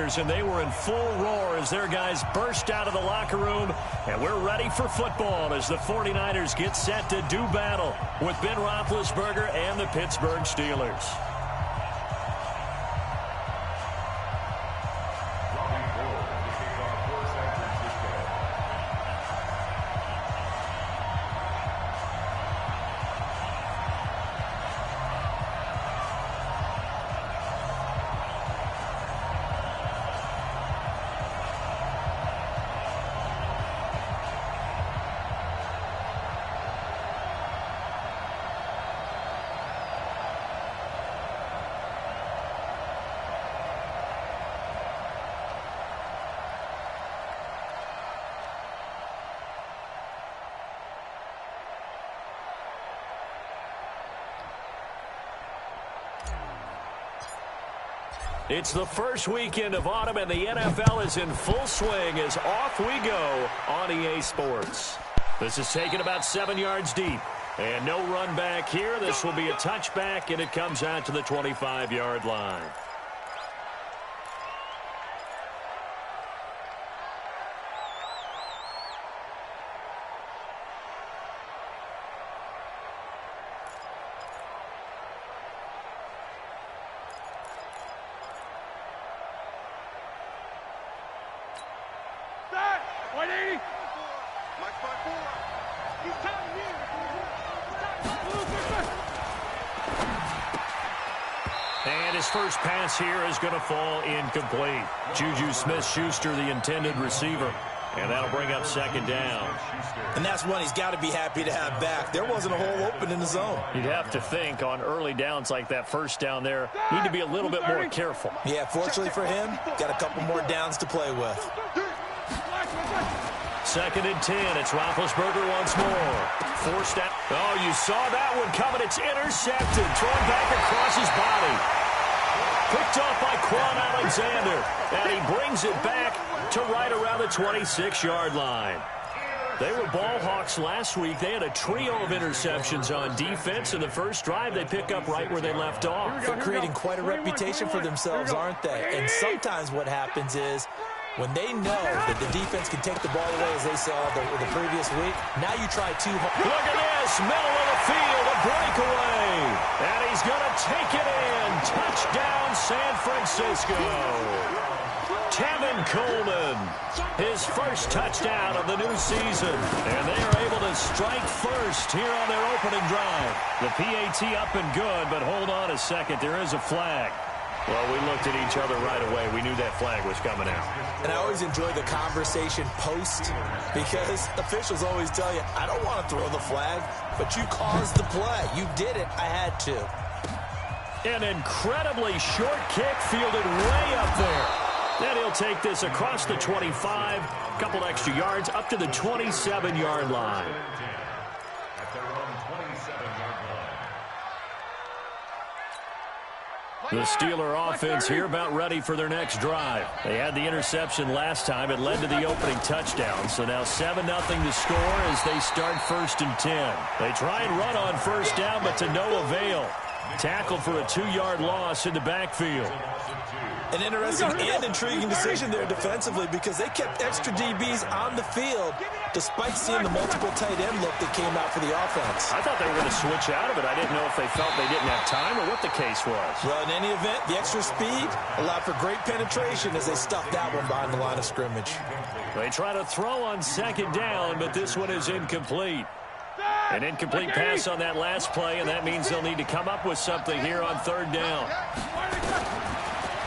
players, and they were in full roar as their guys burst out of the locker room. And we're ready for football as the 49ers get set to do battle with Ben Roethlisberger and the Pittsburgh Steelers. It's the first weekend of autumn, and the NFL is in full swing as off we go on EA Sports. This is taken about 7 yards deep, and no run back here. This will be a touchback, and it comes out to the 25-yard line. And his first pass here is going to fall incomplete. Juju Smith-Schuster, the intended receiver. And that'll bring up second down. And that's one he's got to be happy to have back. There wasn't a hole open in the zone. You'd have to think on early downs like that first down there, need to be a little bit more careful. Yeah, fortunately for him, got a couple more downs to play with. Second and 10. It's Roethlisberger once more. Forced out. Oh, you saw that one coming. It's intercepted. Thrown back across his body. Picked off by Quan Alexander. And he brings it back to right around the 26-yard line. They were ball hawks last week. They had a trio of interceptions on defense. In the first drive, they pick up right where they left off. They're creating quite a reputation for themselves, aren't they? And sometimes what happens is, when they know that the defense can take the ball away, as they saw the previous week, now you try too hard. Look at this, middle of the field, a breakaway. And he's going to take it in. Touchdown, San Francisco. Tevin Coleman, his first touchdown of the new season. And they are able to strike first here on their opening drive. The PAT up and good, but hold on a second. There is a flag. Well, we looked at each other right away. We knew that flag was coming out. And I always enjoy the conversation post because officials always tell you, I don't want to throw the flag, but you caused the play. You did it. I had to. An incredibly short kick fielded way up there. Then he'll take this across the 25, a couple extra yards, up to the 27-yard line. The Steeler offense here about ready for their next drive. They had the interception last time. It led to the opening touchdown. So now 7-0 to score as they start first and 10. They try and run on first down, but to no avail. Tackled for a 2-yard loss in the backfield. An interesting and intriguing decision there defensively because they kept extra DBs on the field despite seeing the multiple tight end look that came out for the offense. I thought they were going to switch out of it. I didn't know if they felt they didn't have time or what the case was. Well, in any event, the extra speed allowed for great penetration as they stuffed that one behind the line of scrimmage. They try to throw on second down, but this one is incomplete. An incomplete pass on that last play, and that means they'll need to come up with something here on third down.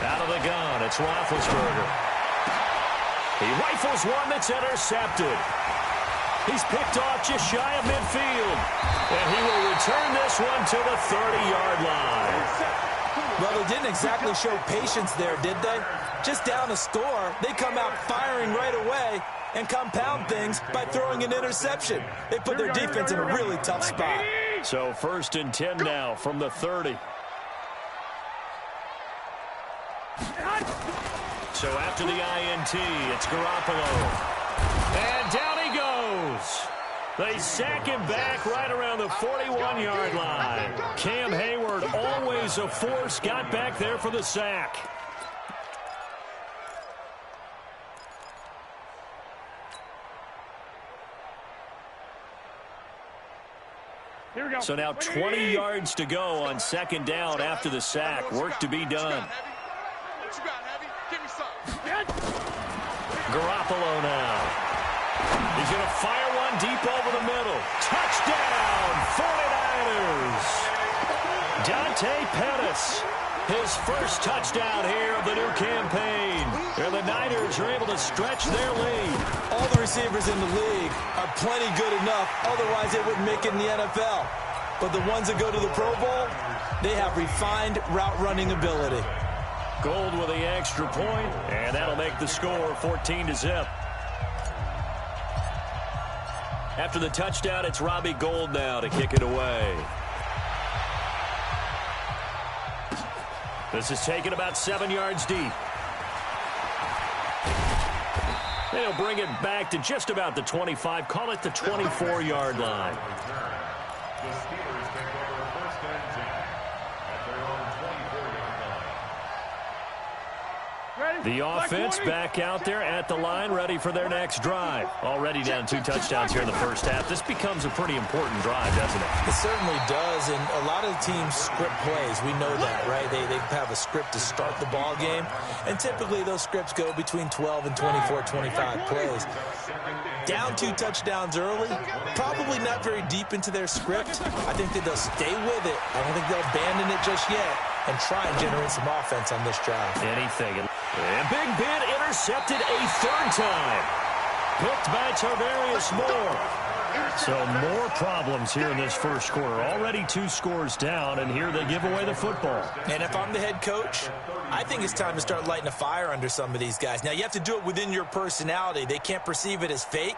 Out of the gun, it's Roethlisberger. He rifles one that's intercepted. He's picked off just shy of midfield. And he will return this one to the 30-yard line. Well, they didn't exactly show patience there, did they? Just down a score, they come out firing right away and compound things by throwing an interception. They put their defense in a really tough spot. So first and 10 now from the 30. So after the INT, it's Garoppolo. And down he goes. They sack him back right around the 41-yard line. Cam Hayward, always a force, got back there for the sack. So now 20 yards to go on second down after the sack. Work to be done. Garoppolo now. He's going to fire one deep over the middle. Touchdown, 49ers. Dante Pettis, his first touchdown here of the new campaign. And the Niners are able to stretch their lead. All the receivers in the league are plenty good enough. Otherwise, they wouldn't make it in the NFL. But the ones that go to the Pro Bowl, they have refined route running ability. Gold with the extra point, and that'll make the score 14-0. After the touchdown, it's Robbie Gould now to kick it away. This is taken about 7 yards deep. They'll bring it back to just about the 25, call it the 24-yard line. The Steelers take over first and 10 at their own 24-yard line. The offense back out there at the line, ready for their next drive. Already down 2 touchdowns here in the first half. This becomes a pretty important drive, doesn't it? It certainly does, and a lot of teams script plays. We know that, right? They have a script to start the ball game, and typically those scripts go between 12 and 24, 25 plays. Down 2 touchdowns early, probably not very deep into their script. I think that they'll stay with it. I don't think they'll abandon it just yet and try and generate some offense on this drive. Anything. And Big Ben intercepted a third time. Picked by Tarvarius Moore. So more problems here in this first quarter. Already 2 scores down, and here they give away the football. And if I'm the head coach, I think it's time to start lighting a fire under some of these guys. Now, you have to do it within your personality. They can't perceive it as fake,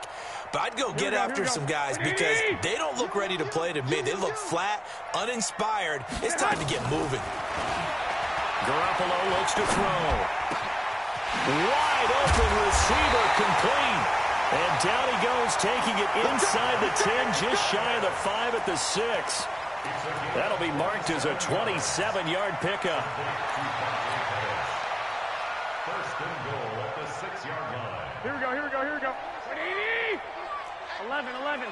but I'd go get after some guys because they don't look ready to play to me. They look flat, uninspired. It's time to get moving. Garoppolo looks to throw. Wide open receiver complete. And down he goes, taking it inside the 10, just shy of the 5 at the 6. That'll be marked as a 27-yard pickup. First and goal at the 6-yard line. Here we go. 11.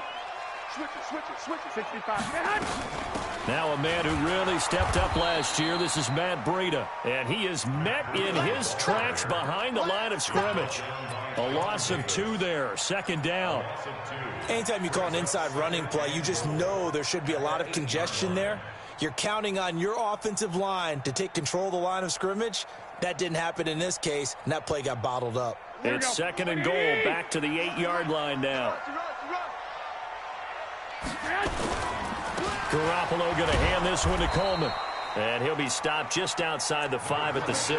Switch it. 65. Now a man who really stepped up last year. This is Matt Breida. And he is met in his tracks behind the line of scrimmage. A loss of 2 there. Second down. Anytime you call an inside running play, you just know there should be a lot of congestion there. You're counting on your offensive line to take control of the line of scrimmage. That didn't happen in this case, and that play got bottled up. It's second and goal. Back to the 8-yard line now. Garoppolo going to hand this one to Coleman. And he'll be stopped just outside the 5 at the 6.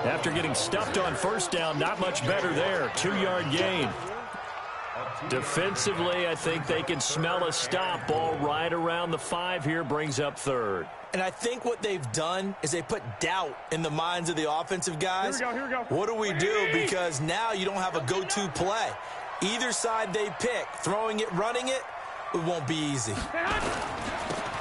After getting stuffed on first down, not much better there. 2-yard gain. Defensively, I think they can smell a stop. Ball right around the 5 here, brings up third. And I think what they've done is they put doubt in the minds of the offensive guys. Here we go. What do we do? Because now you don't have a go-to play. Either side they pick, throwing it, running it, it won't be easy.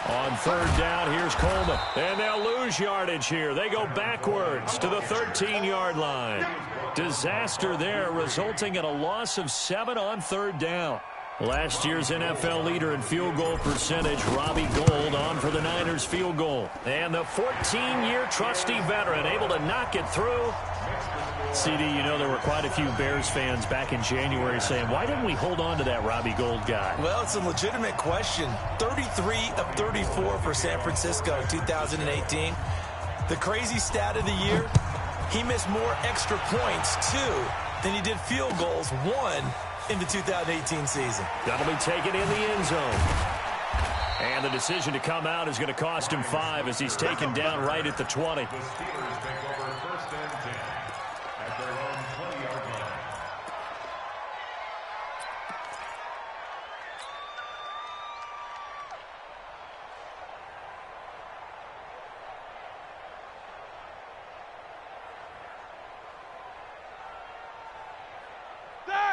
On third down, here's Coleman. And they'll lose yardage here. They go backwards to the 13-yard line. Disaster there, resulting in a loss of 7 on third down. Last year's NFL leader in field goal percentage, Robbie Gould, on for the Niners field goal. And the 14-year trusty veteran able to knock it through. CD, you know there were quite a few Bears fans back in January saying, why didn't we hold on to that Robbie Gould guy? Well, it's a legitimate question. 33 of 34 for San Francisco in 2018. The crazy stat of the year, he missed more extra points, 2, than he did field goals, 1 in the 2018 season. That'll be taken in the end zone. And the decision to come out is going to cost him 5 as he's taken down right at the 20. The Steelers take over first and 10 at their own 20-yard line.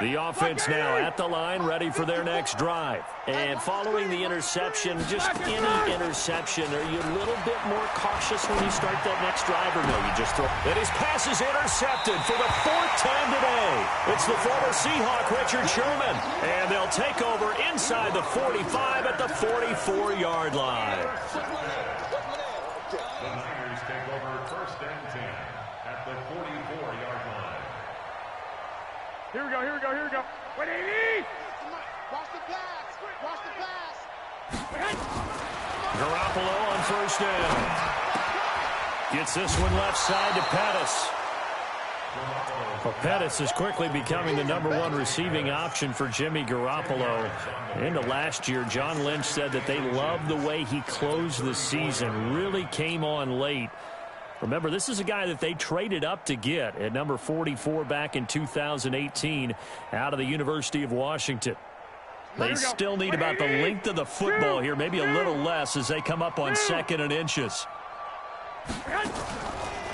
The offense now at the line, ready for their next drive. And following the interception, just any interception, are you a little bit more cautious when you start that next drive, or no, you just throw? And his pass is intercepted for the 4th time today. It's the former Seahawk, Richard Sherman. And they'll take over inside the 45 at the 44-yard line. The Niners take over 1st and 10 at the 44-yard line. Here we go, here we go, here we go. 180! Watch the pass. Watch the pass. Garoppolo on 1st down. Gets this one left side to Pettis. Well, Pettis is quickly becoming the #1 receiving option for Jimmy Garoppolo. Into last year, John Lynch said that they loved the way he closed the season, really came on late. Remember, this is a guy that they traded up to get at number 44 back in 2018 out of the University of Washington. They still need about the length of the football here, maybe a little less as they come up on 2nd and inches.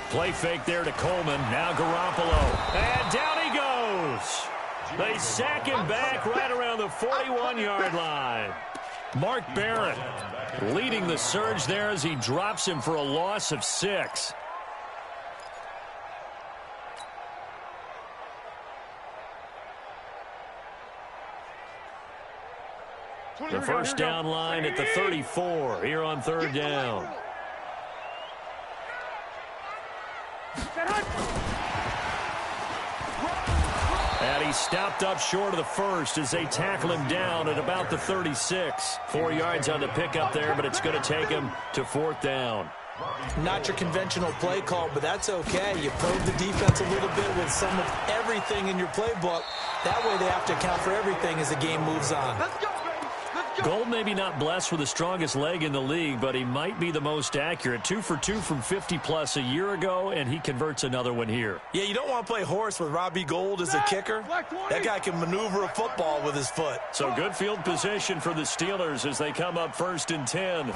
Play fake there to Coleman. Now Garoppolo. And down he goes. They sack him back right around the 41-yard line. Mark Barrett leading the surge there as he drops him for a loss of 6. The 1st down line at the 34 here on 3rd down. And he stopped up short of the 1st as they tackle him down at about the 36. 4 yards on the pickup there, but it's going to take him to 4th down. Not your conventional play call, but that's okay. You probe the defense a little bit with some of everything in your playbook. That way they have to account for everything as the game moves on. Let's go, baby. Let's go. Gold maybe not blessed with the strongest leg in the league, but he might be the most accurate. 2 for 2 from 50-plus a year ago, and he converts another one here. Yeah, you don't want to play horse with Robbie Gould as a kicker. That guy can maneuver a football with his foot. So good field position for the Steelers as they come up 1st and 10.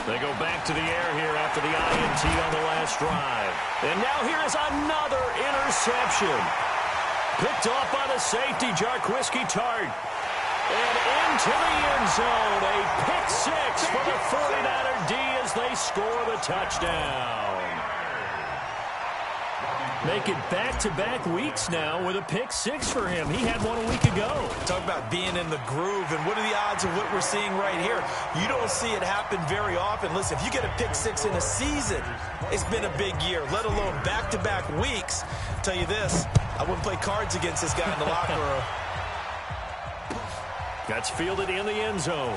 They go back to the air here after the INT on the last drive. And now here is another interception. Picked off by the safety, Jarquiski Tart. And into the end zone, a pick 6 for the 49er D as they score the touchdown. Make it back-to-back weeks now with a pick 6 for him. He had one a week ago. Talk about being in the groove, and what are the odds of what we're seeing right here? You don't see it happen very often. Listen, if you get a pick 6 in a season, it's been a big year, let alone back-to-back weeks. I'll tell you this, I wouldn't play cards against this guy in the locker room. That's fielded in the end zone.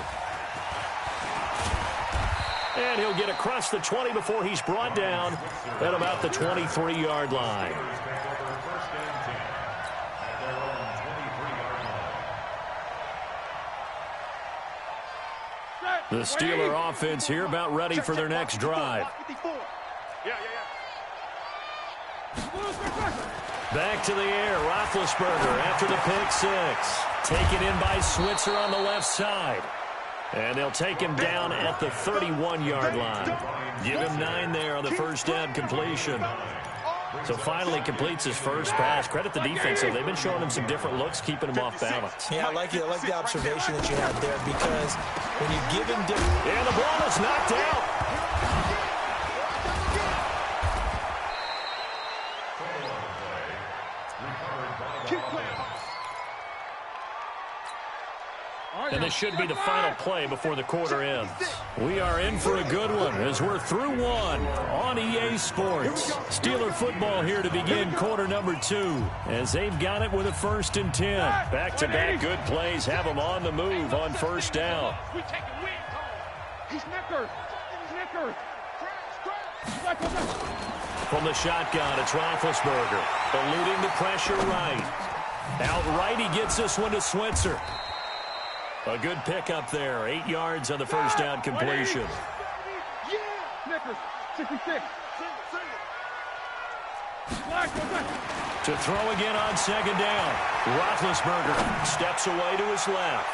And he'll get across the 20 before he's brought down at about the 23-yard line. The Steeler offense here about ready for their next drive. Back to the air, Roethlisberger after the pick 6. Taken in by Switzer on the left side. And they'll take him down at the 31-yard line. Give him 9 there on the 1st down completion. So finally completes his first pass. Credit the defense, though. They've been showing him some different looks, keeping him off balance. Yeah, I like the observation that you had there, because when you give him different... And the ball is knocked out. And this should be the final play before the quarter ends. We are in for a good one as we're through one on EA Sports. Steeler football here to begin quarter number 2 as they've got it with a 1st and 10. Back-to-back good plays have them on the move on 1st down. From the shotgun, it's Roethlisberger, eluding the pressure right. Outright, he gets this one to Switzer. A good pickup there. 8 yards on the 1st down completion. Snickers, 66. To throw again on 2nd down. Roethlisberger steps away to his left.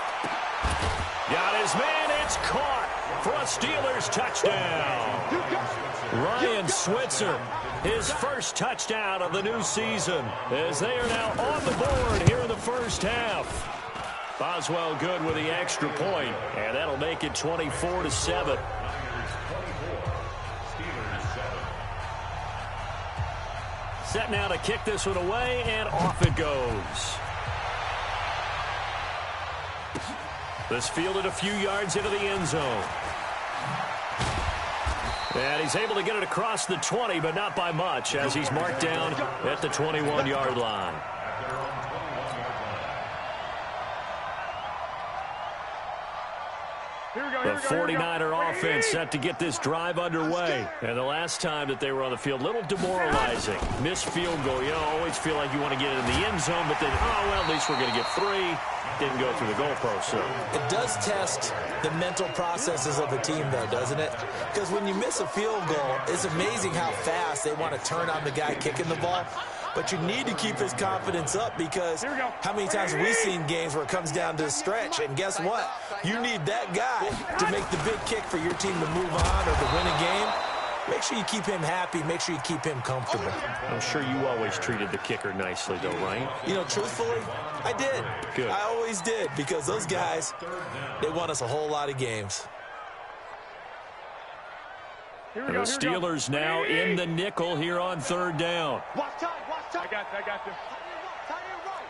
Got his man. It's caught for a Steelers touchdown. Ryan Switzer, his first touchdown of the new season, as they are now on the board here in the first half. Boswell good with the extra point, and that'll make it 24-7. Set now to kick this one away, and off it goes. This fielded a few yards into the end zone. And he's able to get it across the 20, but not by much, as he's marked down at the 21-yard line. The 49er offense set to get this drive underway. And the last time that they were on the field, little demoralizing. Missed field goal. You always feel like you want to get it in the end zone, but then, oh, well, at least we're going to get 3. Didn't go through the goalpost, so. It does test the mental processes of a team, though, doesn't it? Because when you miss a field goal, it's amazing how fast they want to turn on the guy kicking the ball. But you need to keep his confidence up, because how many times have we seen games where it comes down to a stretch? And guess what? You need that guy to make the big kick for your team to move on or to win a game. Make sure you keep him happy. Make sure you keep him comfortable. I'm sure you always treated the kicker nicely, though, right? You know, truthfully, I did. Good. I always did, because those guys, they won us a whole lot of games. And the Steelers now in the nickel here on third down. Watch time, watch time. I got you. Tie your right.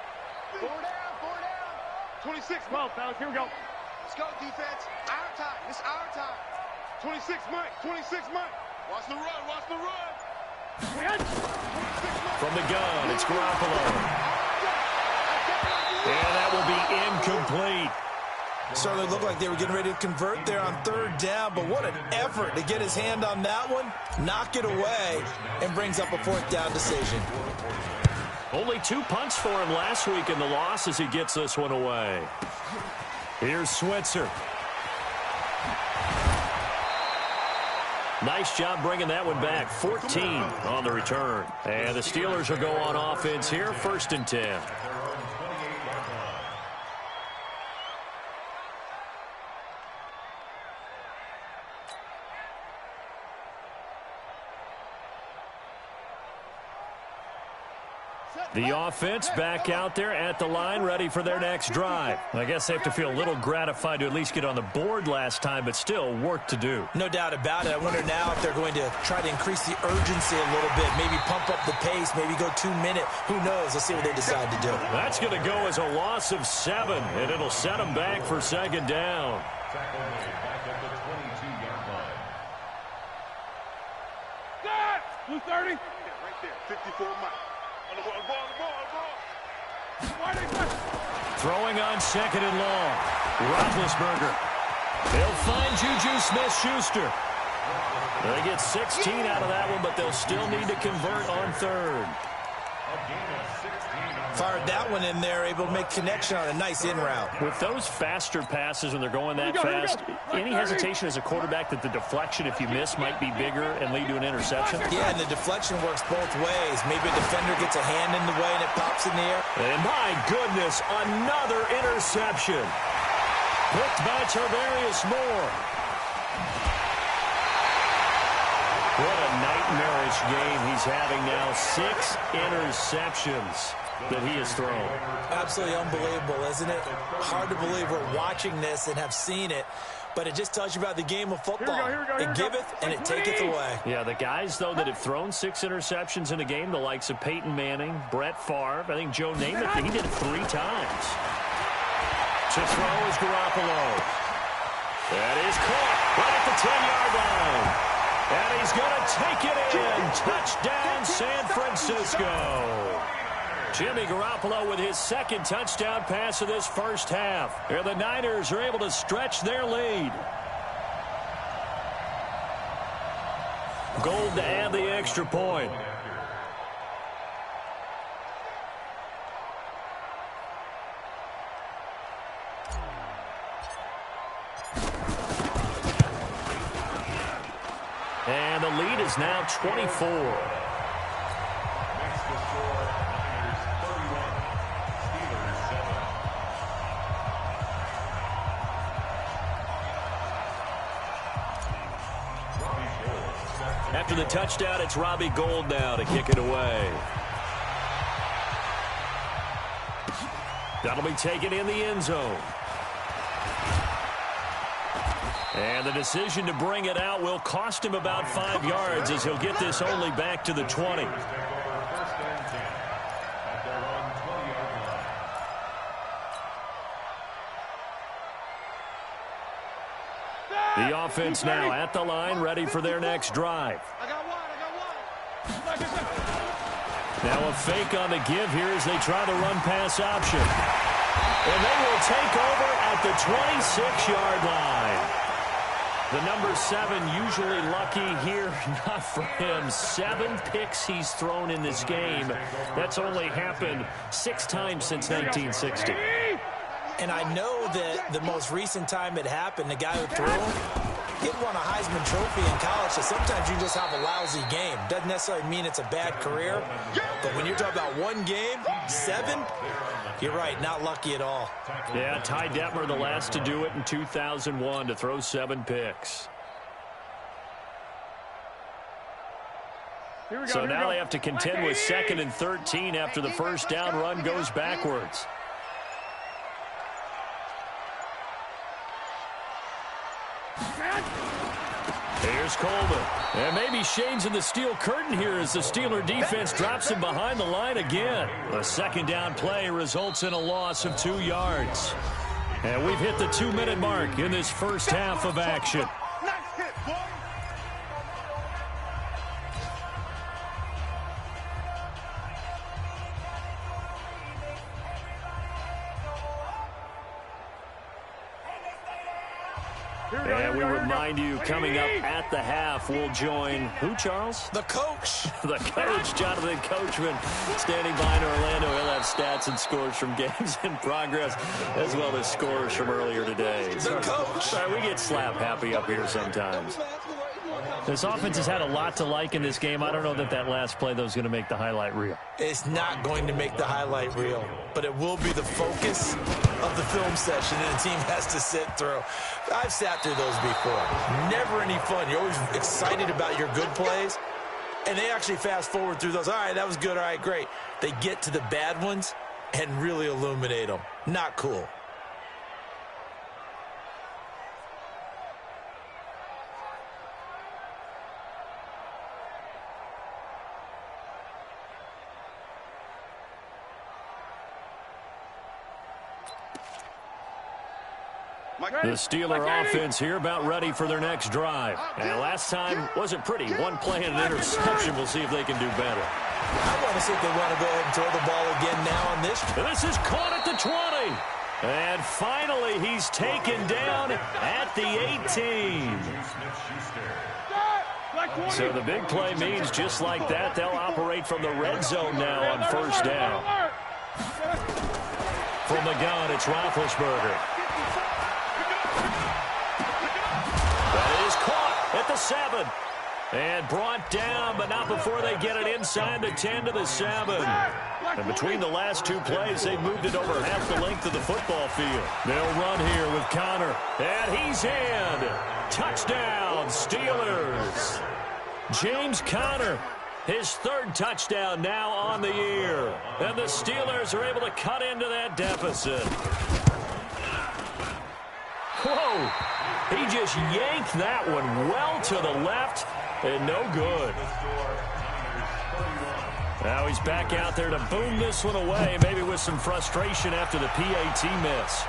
4 down. 26, 12, fellas, here we go. Let's go, defense. Our time. It's our time. 26, Mike. 26, Mike. Watch the run, watch the run. From the gun, it's Garoppolo. And that will be incomplete. Certainly looked like they were getting ready to convert there on third down, but what an effort to get his hand on that one, knock it away, and brings up a fourth down decision. Only 2 punts for him last week in the loss as he gets this one away. Here's Switzer. Nice job bringing that one back. 14 on the return. And the Steelers will go on offense here, 1st and 10. The offense back out there at the line, ready for their next drive. I guess they have to feel a little gratified to at least get on the board last time, but still work to do. No doubt about it. I wonder now if they're going to try to increase the urgency a little bit, maybe pump up the pace, maybe go 2 minute. Who knows? Let's see what they decide to do. That's going to go as a loss of 7, and it'll set them back for 2nd down. Tackle made back at the 22-yard line. Blue 30. Right there, 54 miles. On the ball. Throwing on 2nd and long. Roethlisberger. They'll find Juju Smith-Schuster. They get 16 out of that one, but they'll still need to convert on 3rd. Fired that one in there, able to make connection on a nice in route. With those faster passes when they're going that fast, any hesitation as a quarterback that the deflection, if you miss, might be bigger and lead to an interception? Yeah, and the deflection works both ways. Maybe a defender gets a hand in the way and it pops in the air. And my goodness, another interception. Picked by Tarvarius Moore. What a nightmarish game he's having now. 6 interceptions that he has thrown. Absolutely unbelievable, isn't it? Hard to believe we're watching this and have seen it, but it just tells you about the game of football. It giveth and it taketh away. Yeah, the guys, though, that have thrown 6 interceptions in a game, the likes of Peyton Manning, Brett Favre, I think Joe Namath, he did it 3 times. To throw is Garoppolo. That is caught right at the 10-yard line. And he's going to take it in. Touchdown, San Francisco. Jimmy Garoppolo with his 2nd touchdown pass of this first half. And the Niners are able to stretch their lead. Gold to add the extra point. And the lead is now 24. after the touchdown, it's Robbie Gould now to kick it away. That'll be taken in the end zone. And the decision to bring it out will cost him about 5 yards as he'll get this only back to the 20. The offense now at the line, ready for their next drive. Now a fake on the give here as they try the run-pass option. And they will take over at the 26-yard line. The number 7 usually lucky here, not for him. 7 picks he's thrown in this game. That's only happened 6 times since 1960. And I know that the most recent time it happened, the guy who threw him, he won a Heisman Trophy in college, so sometimes you just have a lousy game. Doesn't necessarily mean it's a bad career, but when you're talking about one game, 7, you're right, not lucky at all. Yeah, Ty Detmer, the last to do it in 2001, to throw 7 picks. So now they have to contend with 2nd and 13 after the first down run goes backwards. Here's Coleman. And maybe shades in the steel curtain here as the Steeler defense drops him behind the line again. The second down play results in a loss of 2 yards. And we've hit the 2-minute mark in this first half of action. And we remind you, coming up at the half, we'll join who, Charles? The coach. The coach, Jonathan Coachman, standing by in Orlando. He'll have stats and scores from games in progress, as well as scores from earlier today. The coach. Sorry, we get slap happy up here sometimes. This offense has had a lot to like in this game. I don't know that last play, though, is going to make the highlight reel. It's not going to make the highlight reel, but it will be the focus of the film session that the team has to sit through. I've sat through those before. Never any fun. You're always excited about your good plays, and they actually fast forward through those. All right, that was good. All right, great. They get to the bad ones and really illuminate them. Not cool. The Steeler offense here about ready for their next drive. And last time wasn't pretty. One play and an interception. We'll see if they can do better. I want to see if they want to go ahead and throw the ball again now on this. This is caught at the 20. And finally, he's taken down at the 18. So the big play means just like that, they'll operate from the red zone now on first down. From the gun, it's Roethlisberger. That is caught at the 7. And brought down, but not before they get it inside the 10 to the 7. And between the last 2 plays, they've moved it over half the length of the football field. They'll run here with Connor. And he's in. Touchdown, Steelers. James Conner, his 3rd touchdown now on the year. And the Steelers are able to cut into that deficit. Whoa. He just yanked that one well to the left. And no good. Now he's back out there to boom this one away, maybe with some frustration after the PAT miss.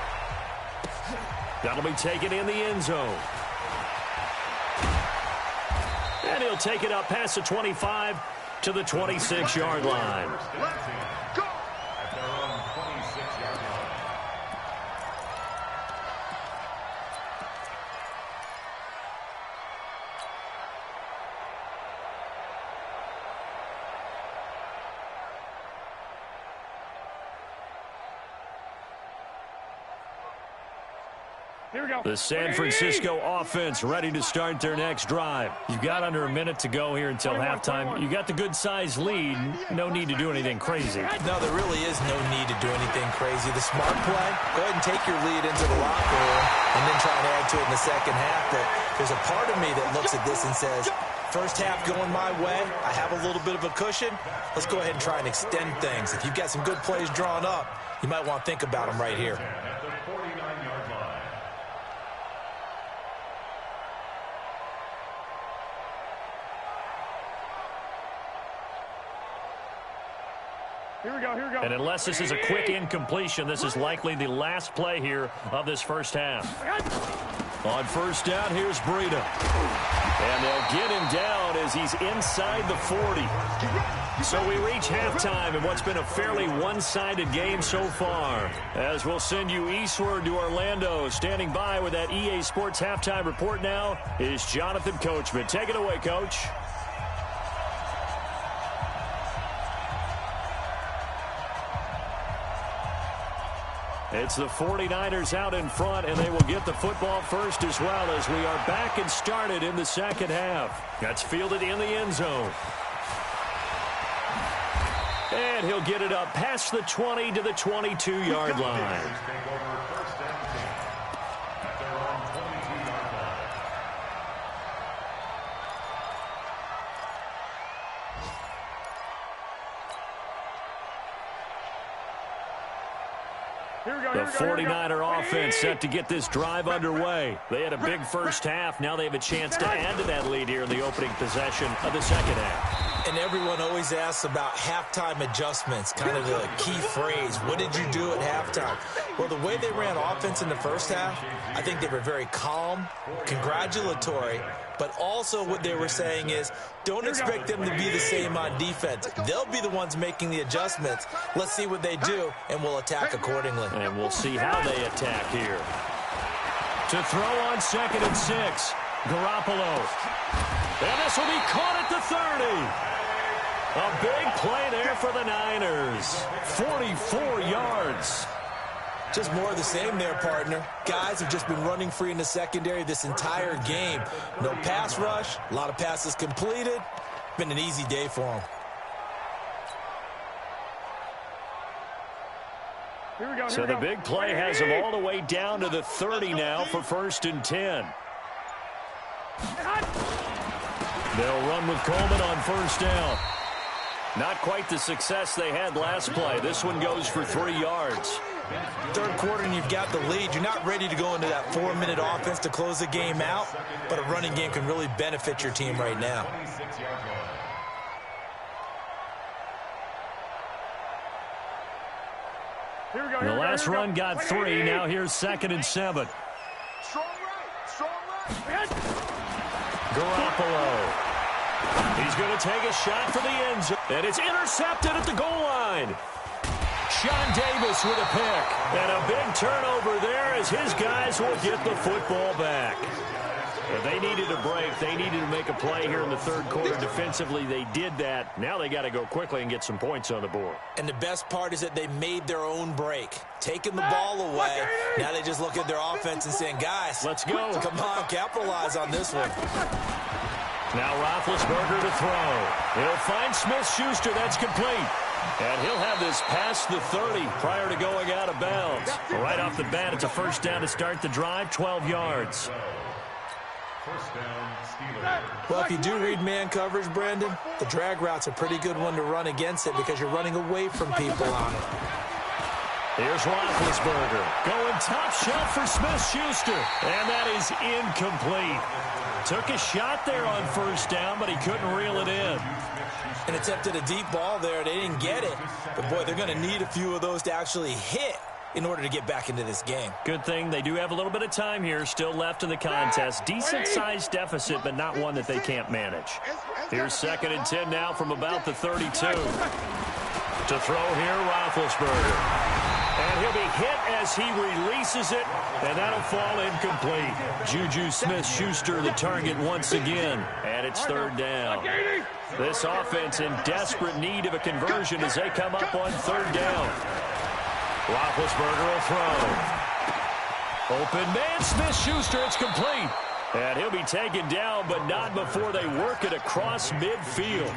That'll be taken in the end zone. And he'll take it up past the 25 to the 26-yard line. Here we go. The San Francisco offense ready to start their next drive. You've got under a minute to go here until halftime. You got the good-sized lead. No need to do anything crazy. No, there really is no need to do anything crazy. The smart play, go ahead and take your lead into the locker room and then try and add to it in the second half. But there's a part of me that looks at this and says, first half going my way, I have a little bit of a cushion. Let's go ahead and try and extend things. If you've got some good plays drawn up, you might want to think about them right here. At the 49-yard line. Here we go, here we go. And unless this is a quick incompletion, this is likely the last play here of this first half. On first down, here's Breida. And they'll get him down as he's inside the 40. So we reach halftime in what's been a fairly one-sided game so far. As we'll send you eastward to Orlando. Standing by with that EA Sports halftime report now is Jonathan Coachman. Take it away, Coach. It's the 49ers out in front, and they will get the football first as well as we are back and started in the second half. That's fielded in the end zone. And he'll get it up past the 20 to the 22-yard line. The 49er offense set to get this drive underway. They had a big first half. Now they have a chance to add to that lead here in the opening possession of the second half. And everyone always asks about halftime adjustments, kind of the key phrase. What did you do at halftime? Well, the way they ran offense in the first half, I think they were very calm, congratulatory, but also what they were saying is don't expect them to be the same on defense. They'll be the ones making the adjustments. Let's see what they do, and we'll attack accordingly. And we'll see how they attack here. To throw on 2nd and 6, Garoppolo. And this will be caught at the 30. A big play there for the Niners. 44 yards. Just more of the same there, partner. Guys have just been running free in the secondary this entire game. No pass rush, a lot of passes completed. Been an easy day for them. So the big play has them all the way down to the 30 now for 1st and 10. They'll run with Coleman on 1st down. Not quite the success they had last play. This one goes for 3 yards. Third quarter and you've got the lead. You're not ready to go into that 4-minute offense to close the game out, but a running game can really benefit your team right now. The last run got 3. Now here's 2nd and 7. Strong right. Garoppolo. He's going to take a shot for the end zone. And it's intercepted at the goal line. Sean Davis with a pick. And a big turnover there as his guys will get the football back. If they needed a break, they needed to make a play here in the third quarter defensively. They did that. Now they got to go quickly and get some points on the board. And the best part is that they made their own break. Taking the ball away. Now they just look at their offense and saying, guys, let's go. Come on, capitalize on this one. Now Roethlisberger to throw. He'll find Smith-Schuster. That's complete. And he'll have this past the 30 prior to going out of bounds. Right off the bat, it's a first down to start the drive, 12 yards. First down, Steelers. Well, if you do read man coverage, Brandon, the drag route's a pretty good one to run against it because you're running away from people on it. Here's Roethlisberger going top shelf for Smith-Schuster. And that is incomplete. Took a shot there on first down, but he couldn't reel it in. And attempted a deep ball there. They didn't get it. But, boy, they're going to need a few of those to actually hit in order to get back into this game. Good thing they do have a little bit of time here still left in the contest. Decent-sized deficit, but not one that they can't manage. Here's 2nd and 10 now from about the 32. To throw here, Roethlisberger. And he'll be hit as he releases it, and that'll fall incomplete. Juju Smith-Schuster the target once again, and it's 3rd down. This offense in desperate need of a conversion as they come up on 3rd down. Roethlisberger will throw. Open man, Smith-Schuster, it's complete. And he'll be taken down, but not before they work it across midfield.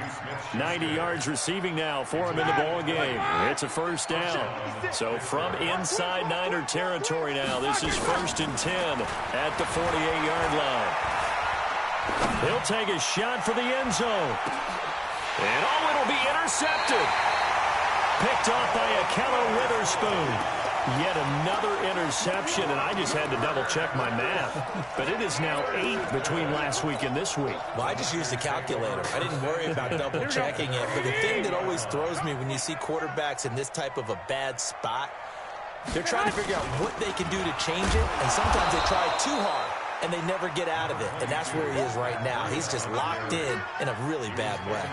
90 yards receiving now for him in the ball game. It's a first down. So from inside Niner territory now, this is 1st and 10 at the 48-yard line. He'll take a shot for the end zone. And it'll be intercepted. Picked off by Akello Witherspoon. Yet another interception, and I just had to double-check my math. But it is now 8 between last week and this week. Well, I just used the calculator. I didn't worry about double-checking it. But the thing that always throws me when you see quarterbacks in this type of a bad spot, they're trying to figure out what they can do to change it, and sometimes they try too hard, and they never get out of it. And that's where he is right now. He's just locked in a really bad way.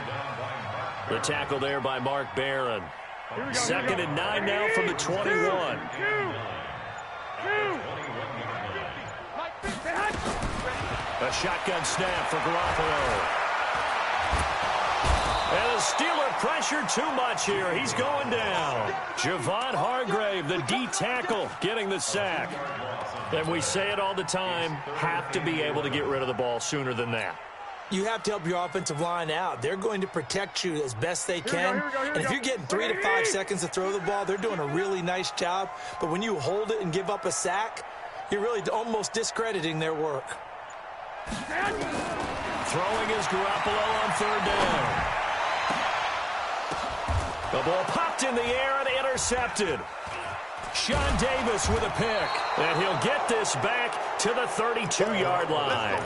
The tackle there by Mark Barron. 2nd and 9 now from the 21. A shotgun snap for Garoppolo. And the Steeler pressure too much here. He's going down. Javon Hargrave, the D tackle, getting the sack. And we say it all the time, have to be able to get rid of the ball sooner than that. You have to help your offensive line out. They're going to protect you as best they can. And if you're getting 3 to 5 seconds to throw the ball, they're doing a really nice job. But when you hold it and give up a sack, you're really almost discrediting their work. Throwing is Garoppolo on 3rd down. The ball popped in the air and intercepted. Sean Davis with a pick. And he'll get this back to the 32-yard line.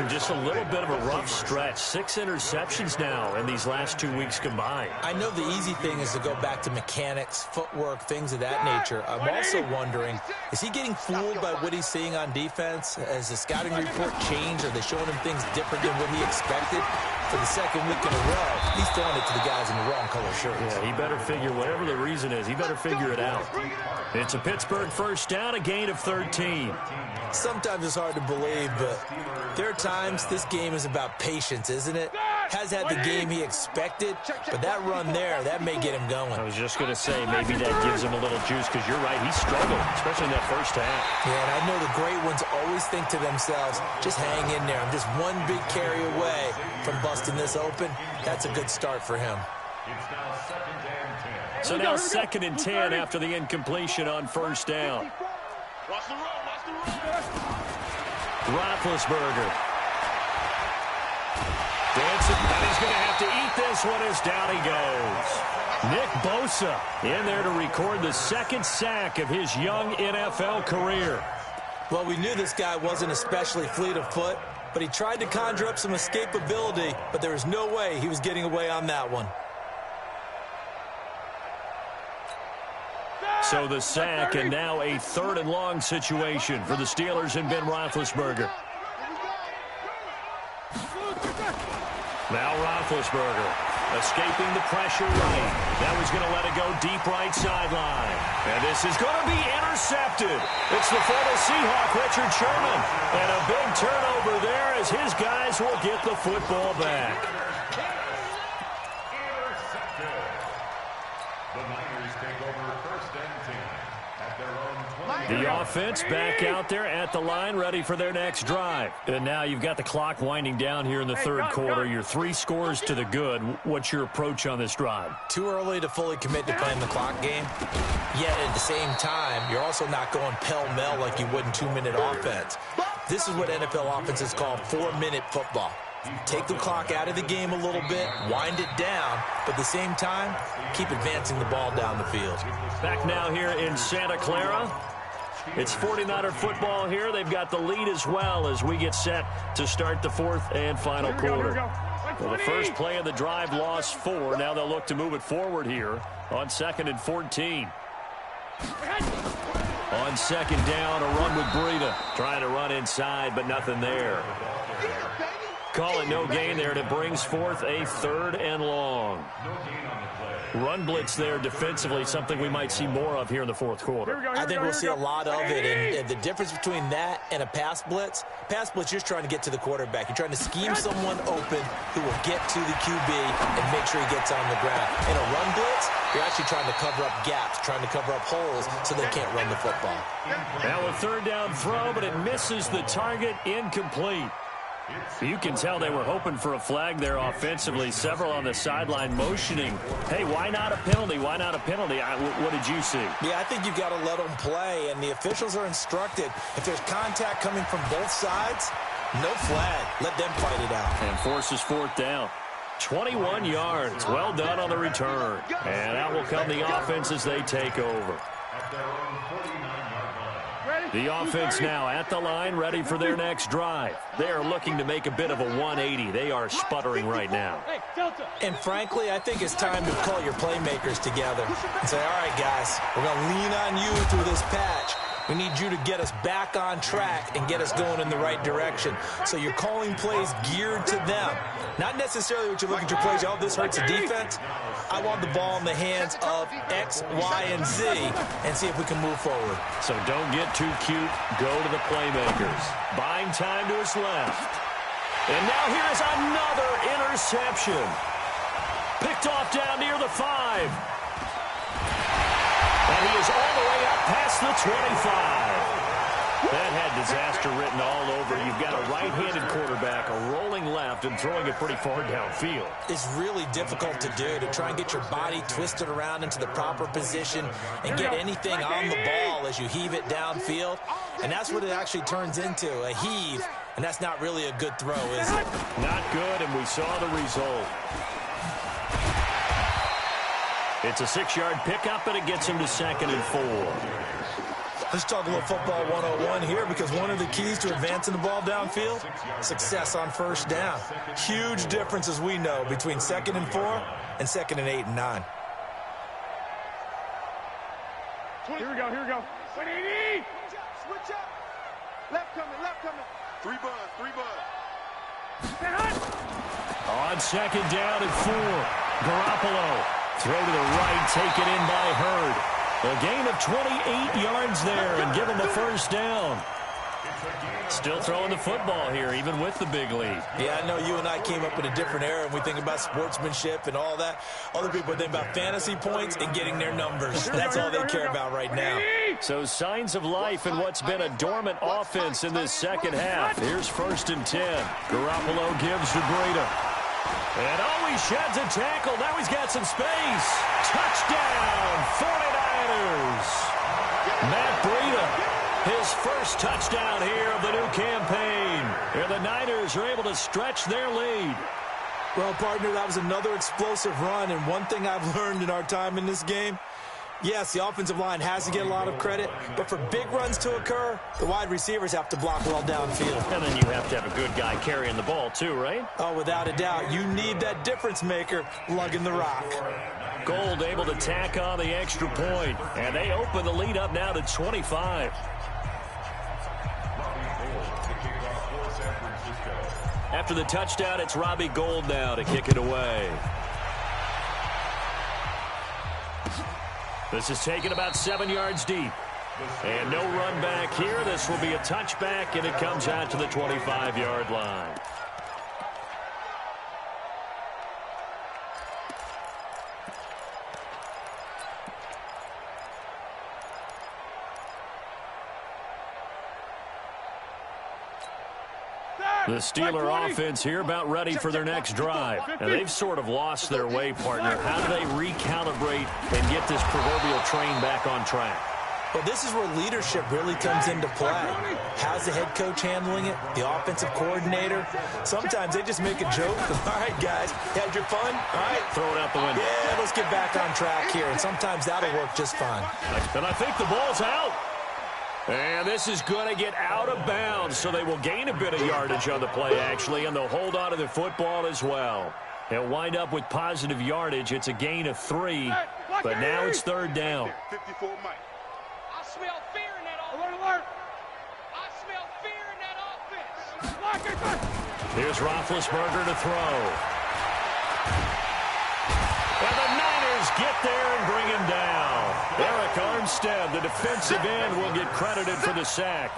Just a little bit of a rough stretch. 6 interceptions now in these last 2 weeks combined. I know the easy thing is to go back to mechanics, footwork, things of that nature. I'm also wondering, is he getting fooled by what he's seeing on defense? Has the scouting report changed? Are they showing him things different than what he expected? For the 2nd week in a row, he's throwing it to the guys in the wrong color shirts. Yeah, he better figure, whatever the reason is, he better figure it out. It's a Pittsburgh first down, a gain of 13. Sometimes it's hard to believe, but there are times this game is about patience, isn't it? Has had the game he expected, but that run there, that may get him going. I was just going to say, maybe that gives him a little juice, because you're right, he struggled, especially in that first half. Yeah, and I know the great ones always think to themselves, just hang in there. I'm just one big carry away from busting this open. That's a good start for him. So now 2nd and 10 after the incompletion on 1st down. Roethlisberger. Dancing, and he's going to have to eat this one as down he goes. Nick Bosa in there to record the 2nd sack of his young NFL career. Well, we knew this guy wasn't especially fleet of foot, but he tried to conjure up some escapability, but there was no way he was getting away on that one. So the sack, and now a 3rd and long situation for the Steelers and Ben Roethlisberger. Now Roethlisberger escaping the pressure right. That was going to let it go deep right sideline. And this is going to be intercepted. It's the former Seahawk, Richard Sherman. And a big turnover there as his guys will get the football back. The offense back out there at the line, ready for their next drive. And now you've got the clock winding down here in the 3rd quarter. You're 3 scores to the good. What's your approach on this drive? Too early to fully commit to playing the clock game. Yet at the same time, you're also not going pell-mell like you would in 2-minute offense. This is what NFL offenses call 4-minute football. Take the clock out of the game a little bit, wind it down, but at the same time, keep advancing the ball down the field. Back now here in Santa Clara. It's 49er football here. They've got the lead as well as we get set to start the 4th and final quarter. Well, the first play of the drive lost 4. Now they'll look to move it forward here on 2nd and 14. On 2nd down, a run with Breida. Trying to run inside, but nothing there. Call it no gain there, and it brings forth a 3rd and long. Run blitz there defensively, something we might see more of here in the 4th quarter. I think we'll see a lot of it, and the difference between that and a pass blitz, you're trying to get to the quarterback. You're trying to scheme someone open who will get to the QB and make sure he gets on the ground. In a run blitz, you're actually trying to cover up gaps, trying to cover up holes so they can't run the football. Now a 3rd down throw, but it misses the target, incomplete. You can tell they were hoping for a flag there offensively. Several on the sideline motioning, hey, why not a penalty? Why not a penalty? What did you see? Yeah, I think you've got to let them play, and the officials are instructed. If there's contact coming from both sides, no flag. Let them fight it out. And forces 4th down. 21 yards. Well done on the return. And out will come the offense as they take over. The offense now at the line, ready for their next drive. They are looking to make a bit of a 180. They are sputtering right now. And frankly, I think it's time to call your playmakers together and say, all right, guys, we're going to lean on you through this patch. We need you to get us back on track and get us going in the right direction. So you're calling plays geared to them. Not necessarily what you look at your plays, oh, this hurts the defense. I want the ball in the hands of X, Y, and Z and see if we can move forward. So don't get too cute. Go to the playmakers. Buying time to his left. And now here is another interception. Picked off down near the 5. And he is all the way up past the 25. That had disaster written all over. You've got a right-handed quarterback, a rolling left, and throwing it pretty far downfield. It's really difficult to do, to try and get your body twisted around into the proper position and get anything on the ball as you heave it downfield. And that's what it actually turns into, a heave. And that's not really a good throw, is it? Not good, and we saw the result. It's a 6-yard pickup, and it gets him to 2nd and 4. Let's talk a little football 101 here, because one of the keys to advancing the ball downfield, success on 1st down. Huge difference, as we know, between 2nd and 4 and 2nd and 8 and 9. Here we go, here we go. 180! Switch up. Left coming, left coming. 3 bud. On 2nd down and 4. Garoppolo. Throw to the right, taken in by Hurd. A gain of 28 yards there and give him the 1st down. Still throwing the football here, even with the big lead. Yeah, I know you and I came up in a different era, and we think about sportsmanship and all that. Other people think about fantasy points and getting their numbers. That's all they care about right now. So signs of life in what's been a dormant offense in this 2nd half. Here's 1st and 10. Garoppolo gives to Breida. And he sheds a tackle. Now he's got some space. Touchdown, 49ers. Matt Breida, his first touchdown here of the new campaign. And the Niners are able to stretch their lead. Well, partner, that was another explosive run. And one thing I've learned in our time in this game, yes, the offensive line has to get a lot of credit, but for big runs to occur, the wide receivers have to block well downfield. And then you have to have a good guy carrying the ball too, right? Oh, without a doubt. You need that difference maker lugging the rock. Gold able to tack on the extra point, and they open the lead up now to 25. After the touchdown, it's Robbie Gould now to kick it away. This is taken about 7 yards deep. And no run back here. This will be a touchback, and it comes out to the 25-yard line. The Steeler offense here about ready for their next drive. And they've sort of lost their way, partner. How do they recalibrate and get this proverbial train back on track? Well, this is where leadership really comes into play. How's the head coach handling it? The offensive coordinator? Sometimes they just make a joke. All right, guys, had your fun? All right. Throw it out the window. Yeah, let's get back on track here. And sometimes that'll work just fine. And I think the ball's out. And this is going to get out of bounds, so they will gain a bit of yardage on the play, actually, and they'll hold on to the football as well. They'll wind up with positive yardage. It's a gain of 3, but now it's 3rd down. 54 Mike. I smell fear in that offense. Alert, alert. I smell fear in that offense. Here's Roethlisberger to throw. And the Niners get there and bring him down. Eric Armstead, the defensive end, will get credited for the sack.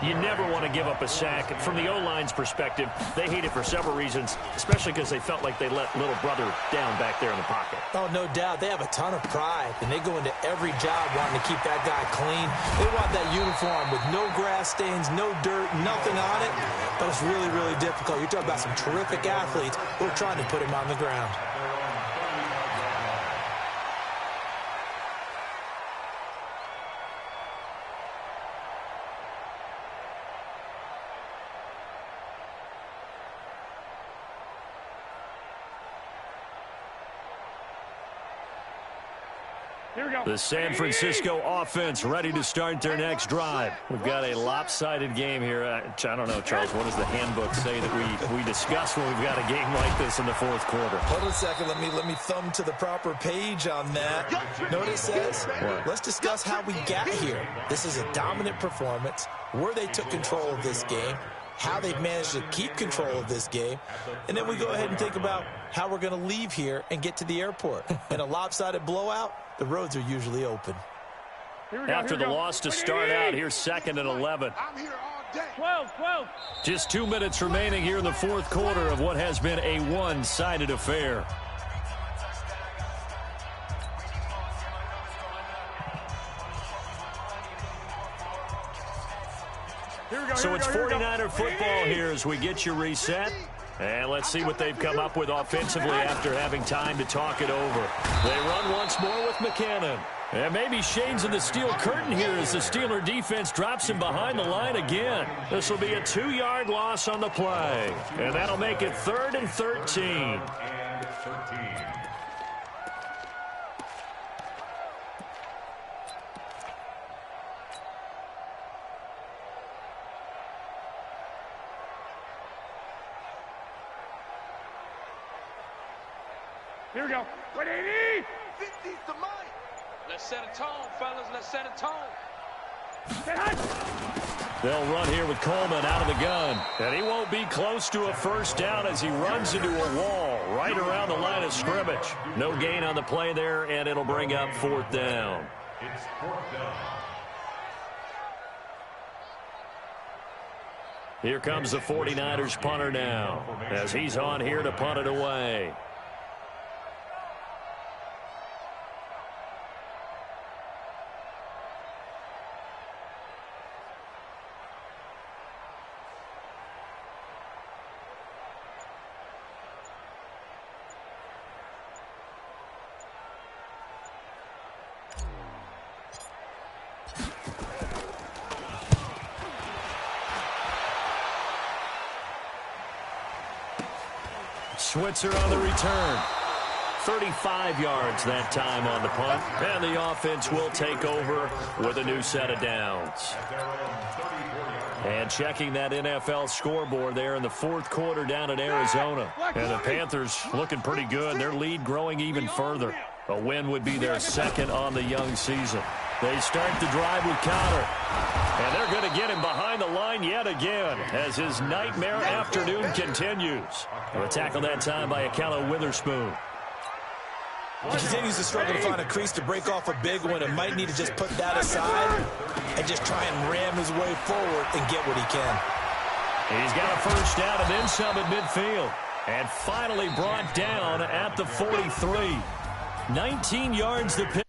You never want to give up a sack. From the O-line's perspective, they hate it for several reasons, especially because they felt like they let little brother down back there in the pocket. Oh, no doubt. They have a ton of pride, and they go into every job wanting to keep that guy clean. They want that uniform with no grass stains, no dirt, nothing on it. But it's really, really difficult. You're talking about some terrific athletes who are trying to put him on the ground. The San Francisco offense ready to start their next drive. We've got a lopsided game here. I don't know, Charles, what does the handbook say that we discuss when we've got a game like this in the fourth quarter? Hold on a second. Let me thumb to the proper page on that. Know what it says? What? Let's discuss how we got here. This is a dominant performance, where they took control of this game, how they've managed to keep control of this game, and then we go ahead and think about how we're going to leave here and get to the airport. In a lopsided blowout, the roads are usually open. After the loss to start out, here's 2nd and 11. I'm here all day. 12. Just 2 minutes remaining here in the fourth quarter of what has been a one-sided affair. So it's 49er football here as we get you reset. And let's see what they've come up with offensively after having time to talk it over. They run once more with McCannon. And maybe shades of the steel curtain here as the Steeler defense drops him behind the line again. This will be a 2-yard loss on the play. And that'll make it 3rd and 13. Here we go. 180. 50's the mic. Let's set a tone, fellas. Let's set a tone. They'll run here with Coleman out of the gun. And he won't be close to a first down as he runs into a wall right around the line of scrimmage. No gain on the play there, and it'll bring up 4th down. It's 4th down. Here comes the 49ers punter now as he's on here to punt it away. Switzer on the return. 35 yards that time on the punt. And the offense will take over with a new set of downs. And checking that NFL scoreboard there in the fourth quarter down in Arizona. And the Panthers looking pretty good. Their lead growing even further. A win would be their 2nd on the young season. They start the drive with Cotter. And they're going to get him behind the line yet again as his nightmare afternoon continues. A tackle that time by Akello Witherspoon. He continues to struggle to find a crease to break off a big one and might need to just put that aside and just try and ram his way forward and get what he can. He's got a first down and then some at midfield. And finally brought down at the 43. 19 yards the pick.